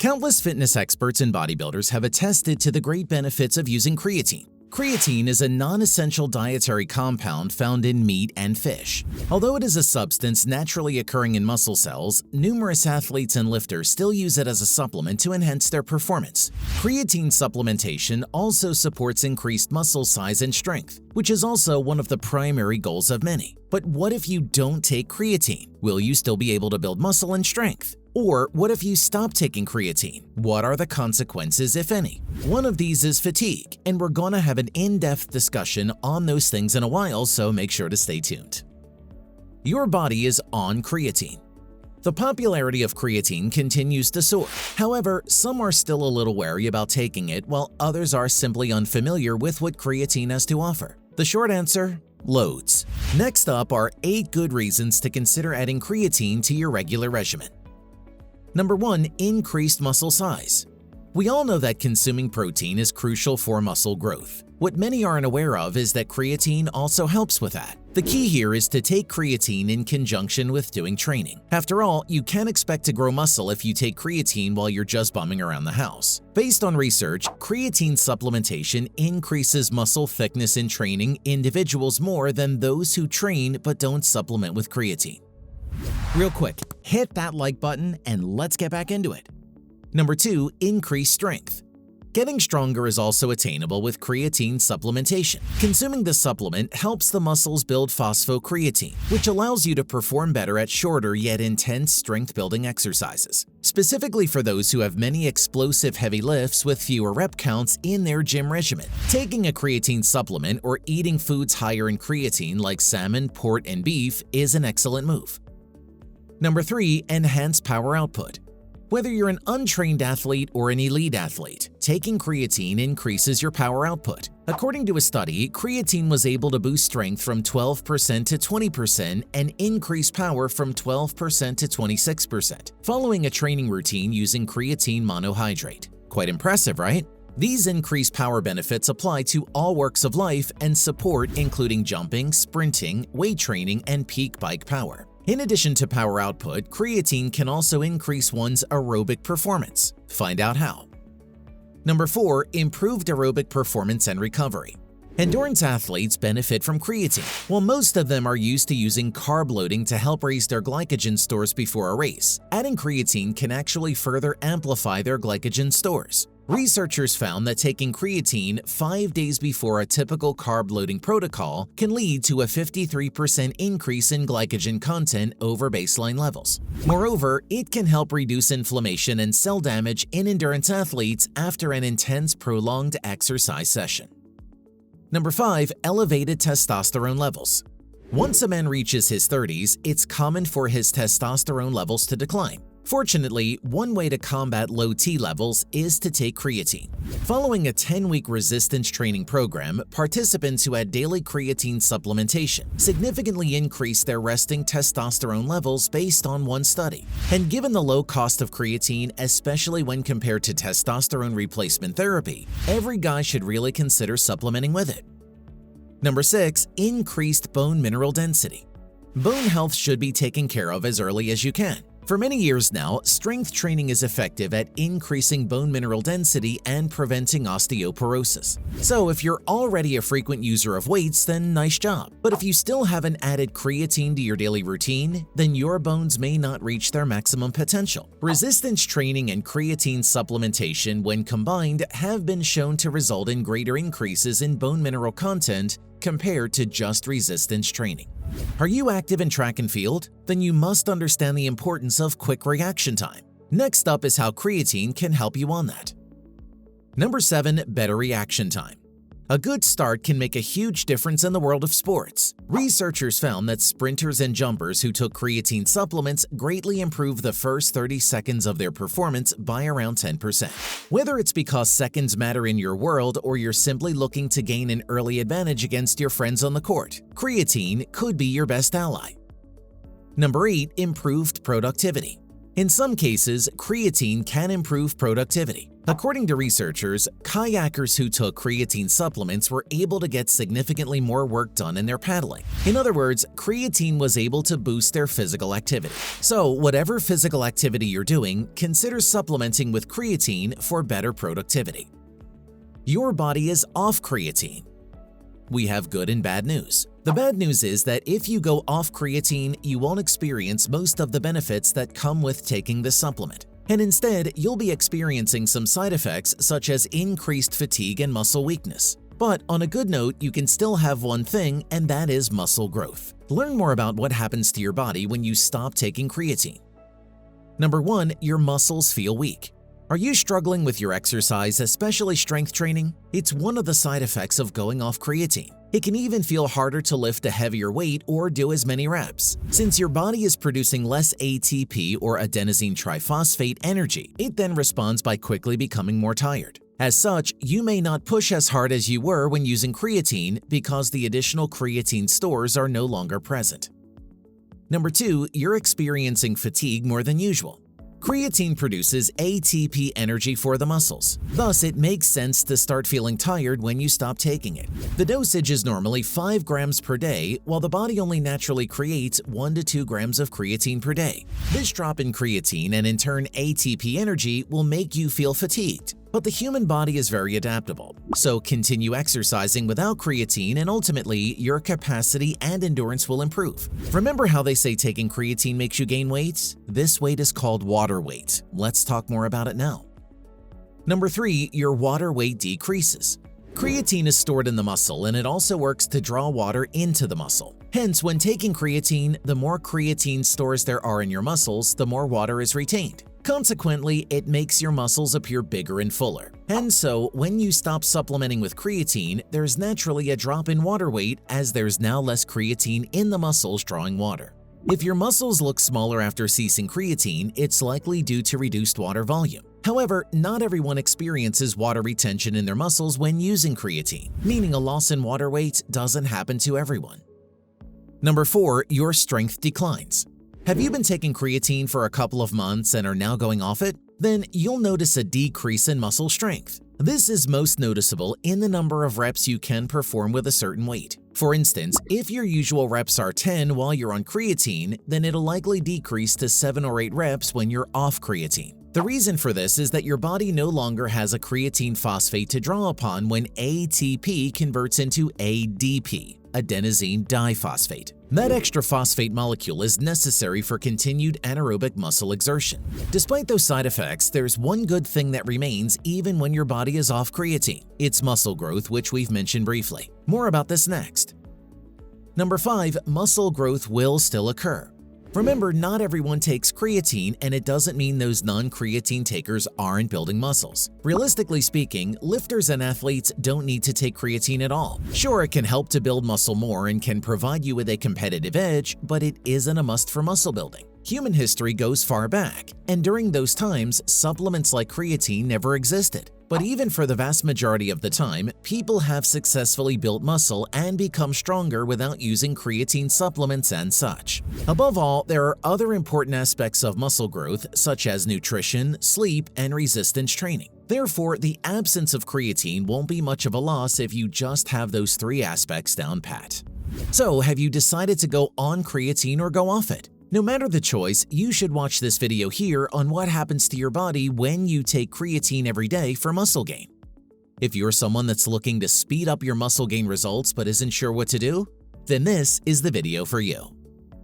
Countless fitness experts and bodybuilders have attested to the great benefits of using creatine. Creatine is a non-essential dietary compound found in meat and fish. Although it is a substance naturally occurring in muscle cells, numerous athletes and lifters still use it as a supplement to enhance their performance. Creatine supplementation also supports increased muscle size and strength, which is also one of the primary goals of many. But what if you don't take creatine? Will you still be able to build muscle and strength? Or what if you stop taking creatine? What are the consequences, if any? One of these is fatigue, and we're gonna have an in-depth discussion on those things in a while, so make sure to stay tuned. Your body is on creatine. The popularity of creatine continues to soar. However, some are still a little wary about taking it, while others are simply unfamiliar with what creatine has to offer. The short answer? Loads. Next up are 8 good reasons to consider adding creatine to your regular regimen. Number 1. Increased muscle size. We all know that consuming protein is crucial for muscle growth. What many aren't aware of is that creatine also helps with that. The key here is to take creatine in conjunction with doing training. After all, you can't expect to grow muscle if you take creatine while you're just bumming around the house. Based on research, creatine supplementation increases muscle thickness in training individuals more than those who train but don't supplement with creatine. Real quick, hit that like button and let's get back into it. Number 2. Increased strength. Getting stronger is also attainable with creatine supplementation. Consuming this supplement helps the muscles build phosphocreatine, which allows you to perform better at shorter yet intense strength-building exercises, specifically for those who have many explosive heavy lifts with fewer rep counts in their gym regimen. Taking a creatine supplement or eating foods higher in creatine like salmon, pork, and beef is an excellent move. Number 3. Enhanced power output. Whether you're an untrained athlete or an elite athlete, taking creatine increases your power output. According to a study, creatine was able to boost strength from 12% to 20% and increase power from 12% to 26%, following a training routine using creatine monohydrate. Quite impressive, right? These increased power benefits apply to all walks of life and support, including jumping, sprinting, weight training, and peak bike power. In addition to power output, creatine can also increase one's aerobic performance. Find out how. Number 4. Improved aerobic performance and recovery. Endurance athletes benefit from creatine. While most of them are used to using carb loading to help raise their glycogen stores before a race, adding creatine can actually further amplify their glycogen stores. Researchers found that taking creatine 5 days before a typical carb loading protocol can lead to a 53% increase in glycogen content over baseline levels. Moreover, it can help reduce inflammation and cell damage in endurance athletes after an intense, prolonged exercise session. Number 5. Elevated testosterone levels. Once a man reaches his 30s, it's common for his testosterone levels to decline. Fortunately, one way to combat low T levels is to take creatine. Following a 10-week resistance training program, participants who had daily creatine supplementation significantly increased their resting testosterone levels based on one study. And given the low cost of creatine, especially when compared to testosterone replacement therapy, every guy should really consider supplementing with it. Number 6. Increased bone mineral density. Bone health should be taken care of as early as you can. For many years now, strength training is effective at increasing bone mineral density and preventing osteoporosis. So if you're already a frequent user of weights, then nice job. But if you still haven't added creatine to your daily routine, then your bones may not reach their maximum potential. Resistance training and creatine supplementation, when combined, have been shown to result in greater increases in bone mineral content compared to just resistance training. Are you active in track and field? Then you must understand the importance of quick reaction time. Next up is how creatine can help you on that. Number 7. Better reaction time. A good start can make a huge difference in the world of sports. Researchers found that sprinters and jumpers who took creatine supplements greatly improved the first 30 seconds of their performance by around 10%. Whether it's because seconds matter in your world or you're simply looking to gain an early advantage against your friends on the court, creatine could be your best ally. Number 8. Improved productivity. In some cases, creatine can improve productivity. According to researchers, kayakers who took creatine supplements were able to get significantly more work done in their paddling. In other words, creatine was able to boost their physical activity. So, whatever physical activity you're doing, consider supplementing with creatine for better productivity. Your body is off creatine. We have good and bad news. The bad news is that if you go off creatine, you won't experience most of the benefits that come with taking this supplement. And instead, you'll be experiencing some side effects such as increased fatigue and muscle weakness. But on a good note, you can still have one thing, and that is muscle growth. Learn more about what happens to your body when you stop taking creatine. Number 1, your muscles feel weak. Are you struggling with your exercise, especially strength training? It's one of the side effects of going off creatine. It can even feel harder to lift a heavier weight or do as many reps. Since your body is producing less ATP or adenosine triphosphate energy, it then responds by quickly becoming more tired. As such, you may not push as hard as you were when using creatine because the additional creatine stores are no longer present. Number 2, you're experiencing fatigue more than usual. Creatine produces ATP energy for the muscles. Thus, it makes sense to start feeling tired when you stop taking it. The dosage is normally 5 grams per day, while the body only naturally creates 1 to 2 grams of creatine per day. This drop in creatine and in turn ATP energy will make you feel fatigued. But the human body is very adaptable, so continue exercising without creatine and ultimately your capacity and endurance will improve. Remember how they say taking creatine makes you gain weight? This weight is called water weight. Let's talk more about it now. Number 3, your water weight decreases. Creatine is stored in the muscle and it also works to draw water into the muscle. Hence, when taking creatine, the more creatine stores there are in your muscles, the more water is retained. Consequently, it makes your muscles appear bigger and fuller. And so, when you stop supplementing with creatine, there's naturally a drop in water weight as there's now less creatine in the muscles drawing water. If your muscles look smaller after ceasing creatine, it's likely due to reduced water volume. However, not everyone experiences water retention in their muscles when using creatine, meaning a loss in water weight doesn't happen to everyone. Number 4, your strength declines. Have you been taking creatine for a couple of months and are now going off it? Then you'll notice a decrease in muscle strength. This is most noticeable in the number of reps you can perform with a certain weight. For instance, if your usual reps are 10 while you're on creatine, then it'll likely decrease to 7 or 8 reps when you're off creatine. The reason for this is that your body no longer has a creatine phosphate to draw upon when ATP converts into ADP, adenosine diphosphate. That extra phosphate molecule is necessary for continued anaerobic muscle exertion. Despite those side effects, there's one good thing that remains even when your body is off creatine. It's muscle growth, which we've mentioned briefly. More about this next. Number 5, muscle growth will still occur. Remember, not everyone takes creatine, and it doesn't mean those non-creatine takers aren't building muscles. Realistically speaking, lifters and athletes don't need to take creatine at all. Sure, it can help to build muscle more and can provide you with a competitive edge, but it isn't a must for muscle building. Human history goes far back, and during those times, supplements like creatine never existed. But even for the vast majority of the time, people have successfully built muscle and become stronger without using creatine supplements and such. Above all, there are other important aspects of muscle growth such as nutrition, sleep, and resistance training. Therefore, the absence of creatine won't be much of a loss if you just have those 3 aspects down pat. So, have you decided to go on creatine or go off it? No matter the choice, you should watch this video here on what happens to your body when you take creatine every day for muscle gain. If you're someone that's looking to speed up your muscle gain results but isn't sure what to do, then this is the video for you.